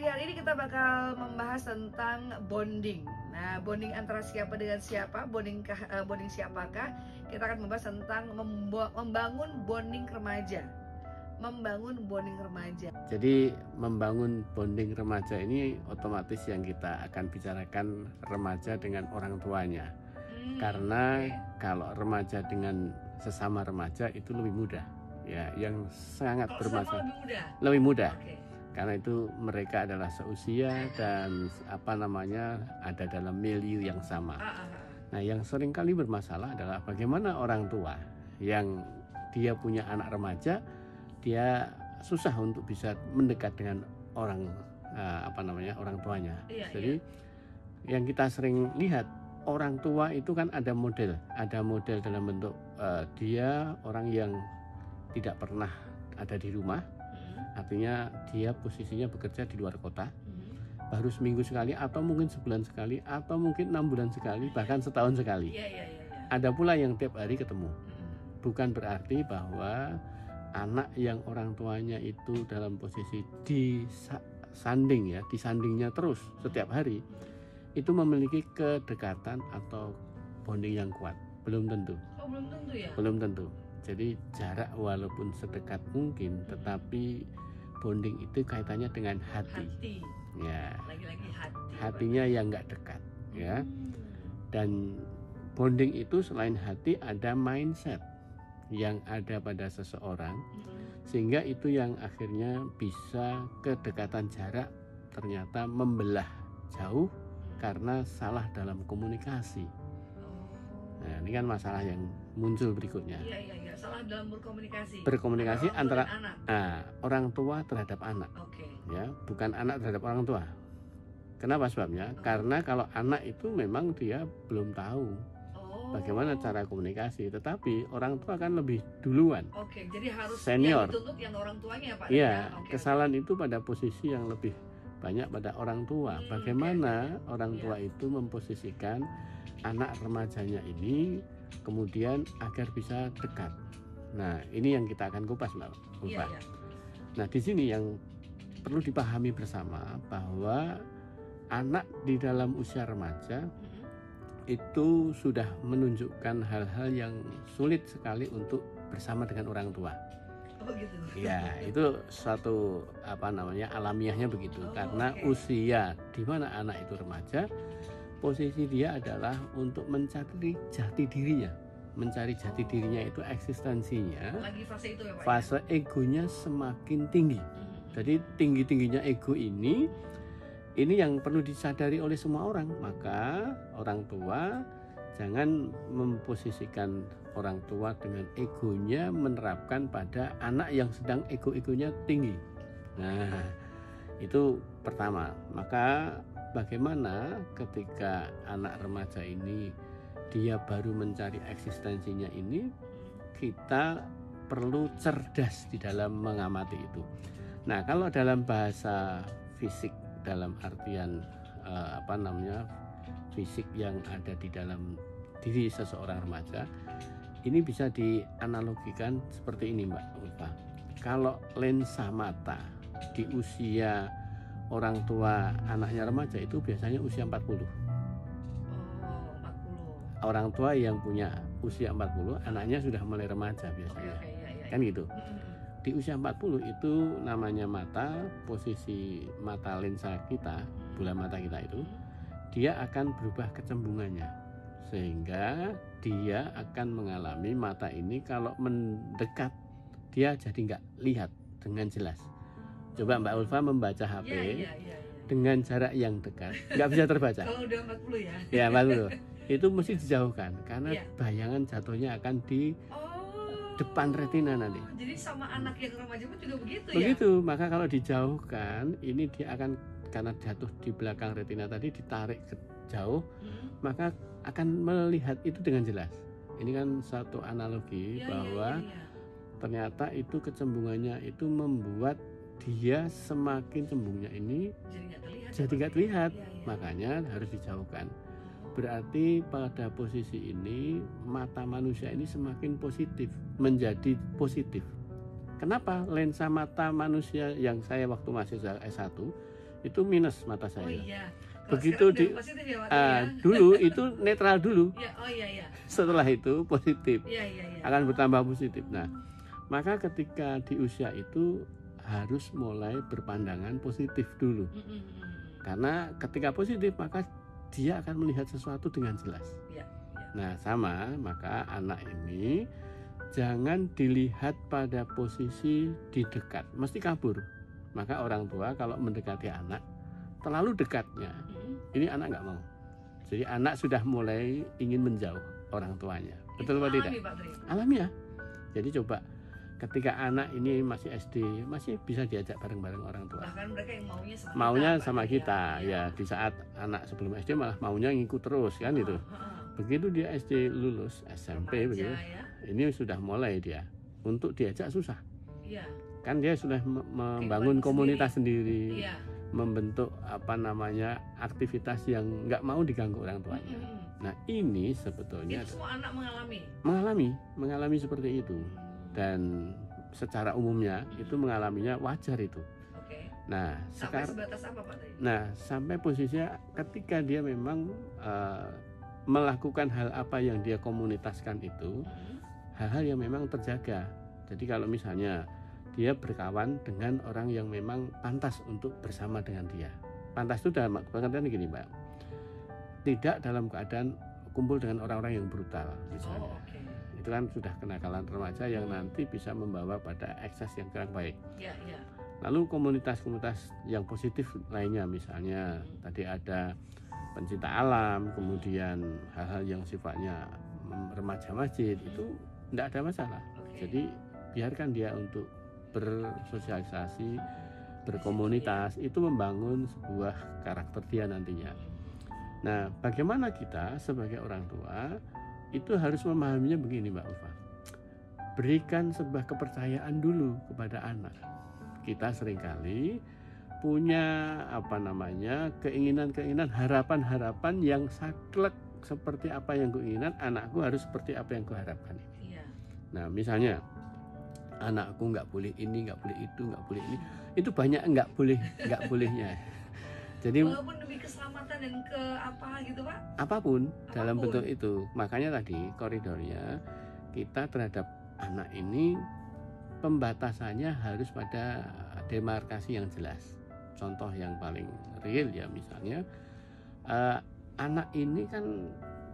pagi hari ini kita bakal membahas tentang bonding. Nah, bonding antara siapa dengan siapa, bonding siapakah? Kita akan membahas tentang membangun bonding remaja. Membangun bonding remaja. Jadi membangun bonding remaja ini otomatis yang kita akan bicarakan remaja dengan orang tuanya. Karena kalau remaja dengan sesama remaja itu lebih mudah. Ya, yang sangat bermasalah. Lebih mudah. Karena itu mereka adalah seusia dan ada dalam milieu yang sama. Nah, yang sering kali bermasalah adalah bagaimana orang tua yang dia punya anak remaja, dia susah untuk bisa mendekat dengan orang orang tuanya. Jadi yang kita sering lihat, orang tua itu kan ada model dalam bentuk dia orang yang tidak pernah ada di rumah. Artinya dia posisinya bekerja di luar kota, baru seminggu sekali atau mungkin sebulan sekali atau mungkin 6 bulan sekali, bahkan setahun sekali. Ada pula yang tiap hari ketemu. Bukan berarti bahwa anak yang orang tuanya itu dalam posisi disandingnya terus setiap hari, itu memiliki kedekatan atau bonding yang kuat. Belum tentu. Belum tentu ya? Belum tentu. Jadi jarak walaupun sedekat mungkin, tetapi bonding itu kaitannya dengan hati. Ya. Lagi-lagi hati. Hatinya yang nggak dekat, ya. Dan bonding itu selain hati ada mindset yang ada pada seseorang, sehingga itu yang akhirnya bisa kedekatan jarak ternyata membelah jauh karena salah dalam komunikasi. Nah, ini kan masalah yang muncul berikutnya. Iya, salah dalam berkomunikasi. Berkomunikasi antara orang tua terhadap anak. Ya, bukan anak terhadap orang tua. Kenapa sebabnya? Karena kalau anak itu memang dia belum tahu bagaimana cara komunikasi, tetapi orang tua kan lebih duluan. Jadi harus senior. Yang dituntut yang orang tuanya, Pak. Iya, kesalahan itu pada posisi yang lebih banyak pada orang tua. Bagaimana orang tua itu memposisikan anak remajanya ini kemudian agar bisa dekat. Nah, ini yang kita akan kupas, Mbak Ulfa. Nah, di sini yang perlu dipahami bersama bahwa anak di dalam usia remaja itu sudah menunjukkan hal-hal yang sulit sekali untuk bersama dengan orang tua. Gitu. Ya, itu suatu alamiahnya begitu. Karena usia di mana anak itu remaja, posisi dia adalah untuk mencari jati dirinya. Mencari jati dirinya itu eksistensinya. Lagi fase itu ya, Pak. Fase egonya semakin tinggi. Jadi tinggi-tingginya ego ini yang perlu disadari oleh semua orang. Maka orang tua jangan memposisikan orang tua dengan egonya menerapkan pada anak yang sedang ego-egonya tinggi. Nah, itu pertama. Maka bagaimana ketika anak remaja ini dia baru mencari eksistensinya ini, kita perlu cerdas di dalam mengamati itu. Nah, kalau dalam bahasa fisik, dalam artian fisik yang ada di dalam diri seseorang remaja, ini bisa dianalogikan seperti ini, Mbak Ulfa. Kalau lensa mata di usia orang tua anaknya remaja itu biasanya usia 40. 40. Orang tua yang punya usia 40, anaknya sudah mulai remaja biasanya. Kan gitu. Di usia 40 itu namanya mata, posisi mata lensa kita, bola mata kita itu, dia akan berubah kecembungannya. Sehingga dia akan mengalami mata ini kalau mendekat, dia jadi nggak lihat dengan jelas. Coba Mbak Ulfa membaca HP dengan jarak yang dekat, nggak bisa terbaca. Kalau udah 40 ya? Ya, 40. Itu mesti dijauhkan karena bayangan jatuhnya akan di depan retina nanti. Jadi sama anak yang remaja pun juga begitu ya? Begitu, maka kalau dijauhkan, ini dia akan, karena jatuh di belakang retina tadi, ditarik ke jauh, maka akan melihat itu dengan jelas. Ini kan satu analogi bahwa ternyata itu kecembungannya itu membuat dia semakin cembungnya ini jadi nggak terlihat, makanya harus dijauhkan. Berarti pada posisi ini mata manusia ini semakin positif, menjadi positif. Kenapa? Lensa mata manusia yang saya waktu masih S1 itu minus mata Oh saya. iya. Begitu di positif ya, Pak, ya? dulu itu netral dulu. Ya, oh iya. Setelah itu positif, Iya. akan bertambah positif. Nah, maka ketika di usia itu harus mulai berpandangan positif dulu. Karena ketika positif maka dia akan melihat sesuatu dengan jelas. Ya. Nah, sama, maka anak ini jangan dilihat pada posisi di dekat, mesti kabur. Maka orang tua kalau mendekati anak terlalu dekatnya, ini anak nggak mau. Jadi anak sudah mulai ingin menjauh orang tuanya. Betul atau tidak? Alami ya. Jadi coba ketika anak ini masih SD, masih bisa diajak bareng-bareng orang tua. Bahkan mereka yang maunya sama kita. Ya, di saat anak sebelum SD malah maunya ngikut terus kan itu. Begitu dia SD lulus SMP begitu, ya. Ini sudah mulai dia untuk diajak susah. Iya. Kan dia sudah membangun komunitas sendiri. Iya. Membentuk aktivitas yang nggak mau diganggu orang tuanya. Nah, ini sebetulnya itu semua anak mengalami seperti itu. Dan secara umumnya itu mengalaminya wajar itu. Nah, sampai sebatas apa, Pak, tadi? Nah, sampai posisinya ketika dia memang melakukan hal apa yang dia komunitaskan itu, hal-hal yang memang terjaga. Jadi kalau misalnya dia berkawan dengan orang yang memang pantas untuk bersama dengan dia. Pantas itu dalam pengertian gini, Mbak. Tidak dalam keadaan kumpul dengan orang-orang yang brutal misalnya. Itu kan sudah kenakalan remaja yang nanti bisa membawa pada ekses yang kurang baik. Ya. Lalu komunitas-komunitas yang positif lainnya, misalnya tadi ada pencinta alam, kemudian hal-hal yang sifatnya remaja masjid, itu tidak ada masalah. Jadi biarkan dia untuk bersosialisasi, berkomunitas, itu membangun sebuah karakter dia nantinya. Nah, bagaimana kita sebagai orang tua itu harus memahaminya begini, Mbak Ulfa. Berikan sebuah kepercayaan dulu kepada anak. Kita seringkali punya keinginan-keinginan, harapan-harapan yang saklek seperti apa yang kuinginkan, anakku harus seperti apa yang kuharapkan ini. Nah, misalnya anakku nggak boleh ini, nggak boleh itu, nggak boleh ini, itu banyak nggak bolehnya. Jadi walaupun demi keselamatan dan ke apa gitu, Pak? Apapun dalam bentuk itu. Makanya tadi koridornya kita terhadap anak ini pembatasannya harus pada demarkasi yang jelas. Contoh yang paling real ya, misalnya anak ini kan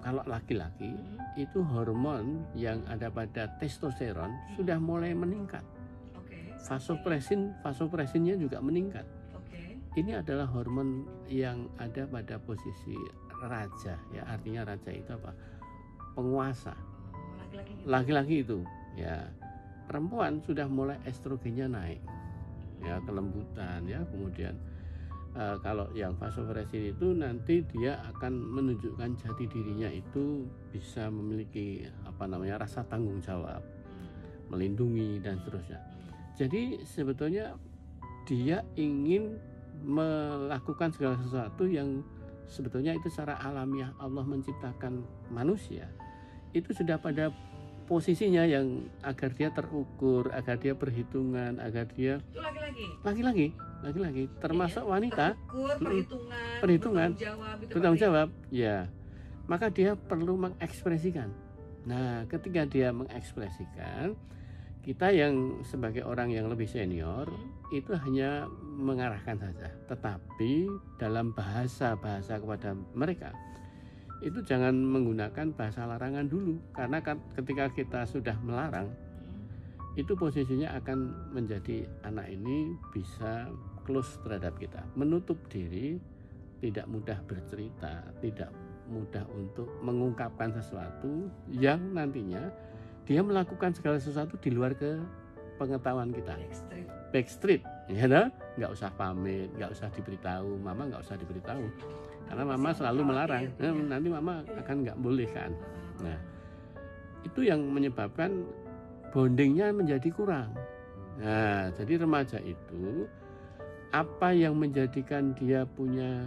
kalau laki-laki itu hormon yang ada pada testosteron sudah mulai meningkat. Vasopresinnya juga meningkat. Ini adalah hormon yang ada pada posisi raja, ya, artinya raja itu apa? Penguasa. Laki-laki itu, ya. Perempuan sudah mulai estrogennya naik, ya, kelembutan, ya. Kemudian kalau yang vasopresin itu nanti dia akan menunjukkan jati dirinya itu bisa memiliki rasa tanggung jawab, melindungi dan seterusnya. Jadi sebetulnya dia ingin melakukan segala sesuatu yang sebetulnya itu secara alamiah Allah menciptakan manusia itu sudah pada posisinya yang agar dia terukur, agar dia perhitungan, agar dia itu laki-laki termasuk wanita perhitungan bertanggung jawab ya, maka dia perlu mengekspresikan. Nah, ketika dia mengekspresikan, kita yang sebagai orang yang lebih senior itu hanya mengarahkan saja, tetapi dalam bahasa kepada mereka itu jangan menggunakan bahasa larangan dulu, karena ketika kita sudah melarang itu posisinya akan menjadi anak ini bisa close terhadap kita, menutup diri, tidak mudah bercerita, tidak mudah untuk mengungkapkan sesuatu yang nantinya dia melakukan segala sesuatu di luar ke pengetahuan kita. Backstreet, ya, nggak usah pamit, nggak usah diberitahu, mama nggak usah diberitahu, karena mama selalu melarang. Nanti mama akan nggak boleh kan. Nah, itu yang menyebabkan bondingnya menjadi kurang. Nah, jadi remaja itu apa yang menjadikan dia punya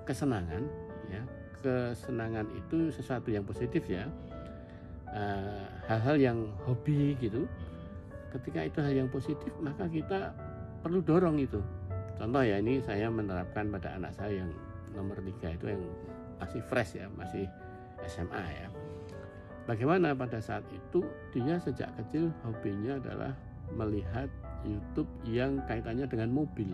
kesenangan, ya, kesenangan itu sesuatu yang positif ya. Hal-hal yang hobi gitu, ketika itu hal yang positif maka kita perlu dorong itu Contoh ya, ini saya menerapkan pada anak saya yang nomor 3 itu yang masih fresh ya, masih SMA ya. Bagaimana pada saat itu dia sejak kecil hobinya adalah melihat YouTube yang kaitannya dengan mobil.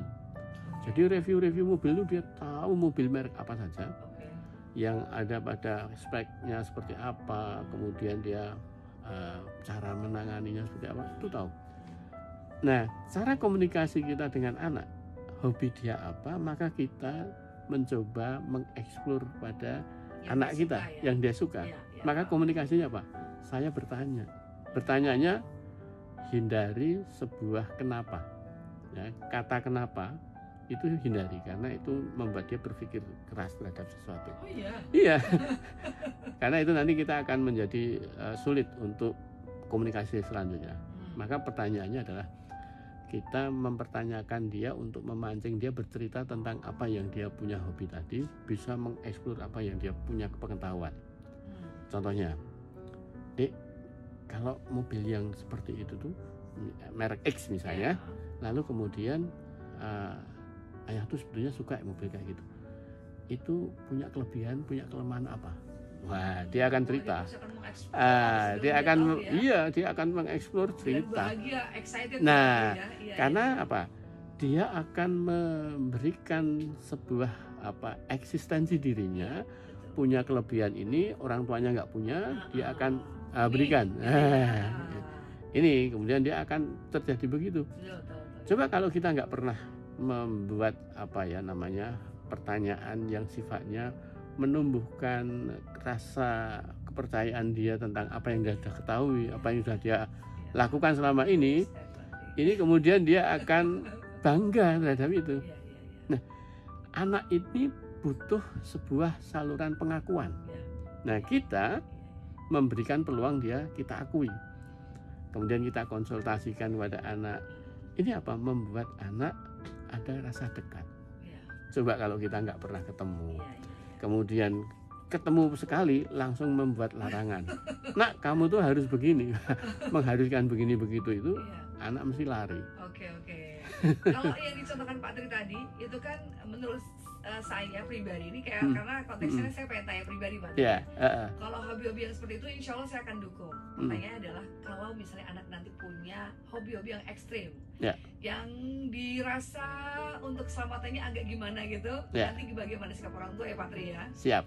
Jadi review-review mobil itu dia tahu mobil merek apa saja, yang ada pada speknya seperti apa, kemudian dia cara menanganinya seperti apa, itu tahu. Nah, cara komunikasi kita dengan anak, hobi dia apa, maka kita mencoba mengeksplor pada yang anak kita ya? yang dia suka. Maka komunikasinya apa? Saya bertanya. Bertanyanya hindari sebuah kenapa. Ya, kata kenapa itu hindari, karena itu membuat dia berpikir keras terhadap sesuatu. Oh iya. Iya. Karena itu nanti kita akan menjadi sulit untuk komunikasi selanjutnya. Maka pertanyaannya adalah kita mempertanyakan dia untuk memancing dia bercerita tentang apa yang dia punya hobi tadi, bisa mengeksplor apa yang dia punya pengetahuan. Contohnya, Dek, kalau mobil yang seperti itu tuh merek X misalnya, lalu kemudian ayah tuh sebetulnya suka mobil kayak gitu, itu punya kelebihan, punya kelemahan apa? Wah, dia akan cerita. Dia akan mengeksplor cerita. Bahagia, excited. Nah, karena apa? Dia akan memberikan sebuah eksistensi dirinya, punya kelebihan ini orang tuanya nggak punya, dia akan berikan. Ini kemudian dia akan terjadi begitu. Coba kalau kita nggak pernah membuat pertanyaan yang sifatnya menumbuhkan rasa kepercayaan dia tentang apa yang dia sudah ketahui, apa yang sudah dia lakukan selama ini kemudian dia akan bangga terhadap itu. Nah, anak ini butuh sebuah saluran pengakuan. Nah, kita memberikan peluang dia, kita akui. Kemudian kita konsultasikan kepada anak. Ini apa? Membuat anak ada rasa dekat. Coba kalau kita nggak pernah ketemu, kemudian ketemu sekali langsung membuat larangan. Nak, kamu tuh harus begini, mengharuskan begini begitu, itu anak mesti lari. Oke. Kalau yang dicontohkan Pak Tri tadi, itu kan menurut saya pribadi ini kayak karena konteksnya saya pengen tanya pribadi Pak. Kalau hobi-hobi yang seperti itu, insya Allah saya akan dukung. Pertanyaannya adalah kalau misalnya anak nanti punya hobi-hobi yang ekstrim, yang dirasa untuk keselamatannya agak gimana gitu, nanti bagaimana sikap orang tua ya Pak Tri ya? Siap.